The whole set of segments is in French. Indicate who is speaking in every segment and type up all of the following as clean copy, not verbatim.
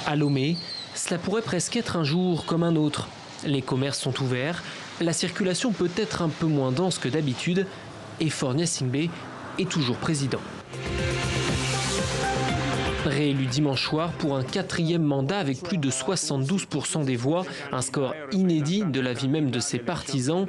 Speaker 1: À Lomé, cela pourrait presque être un jour comme un autre. Les commerces sont ouverts, la circulation peut être un peu moins dense que d'habitude et Faure Gnassingbé est toujours président. Réélu dimanche soir pour un 4e mandat avec plus de 72% des voix, un score inédit de l'avis même de ses partisans.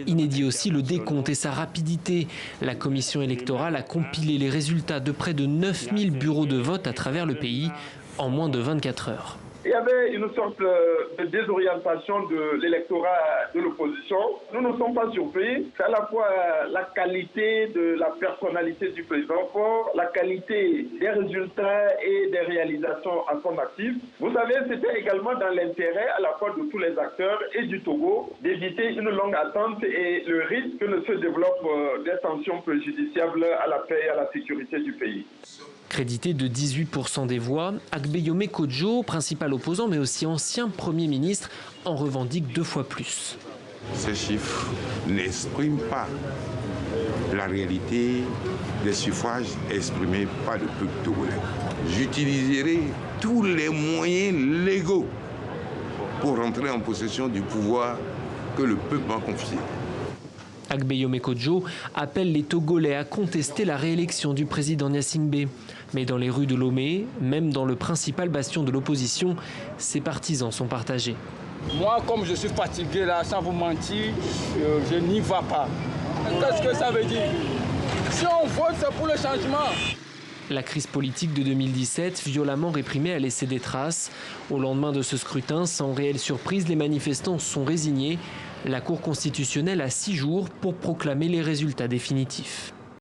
Speaker 1: Inédit aussi le décompte et sa rapidité. La commission électorale a compilé les résultats de près de 9000 bureaux de vote à travers le pays en moins de 24 heures.
Speaker 2: Il y avait une sorte de désorientation de l'électorat de l'opposition. Nous ne sommes pas surpris. C'est à la fois la qualité de la personnalité du président Faure, la qualité des résultats et des réalisations à son actif. Vous savez, c'était également dans l'intérêt à la fois de tous les acteurs et du Togo d'éviter une longue attente et le risque que ne se développent des tensions préjudiciables à la paix et à la sécurité du pays.
Speaker 1: Crédité de 18% des voix, Agbeyome Kodjo, principal opposant mais aussi ancien Premier ministre, en revendique 2 fois plus.
Speaker 3: Ces chiffres n'expriment pas la réalité des suffrages exprimés par le peuple togolais. J'utiliserai tous les moyens légaux pour rentrer en possession du pouvoir que le peuple m'a confié.
Speaker 1: Agbeyome Kodjo appelle les Togolais à contester la réélection du président Gnassingbé. Mais dans les rues de Lomé, même dans le principal bastion de l'opposition, ses partisans sont partagés.
Speaker 4: Moi, comme je suis fatigué là, sans vous mentir, je n'y vais pas. Qu'est-ce que ça veut dire? Si on vote, c'est pour le changement.
Speaker 1: La crise politique de 2017, violemment réprimée, a laissé des traces. Au lendemain de ce scrutin, sans réelle surprise, les manifestants sont résignés. La Cour constitutionnelle a 6 jours pour proclamer les résultats définitifs.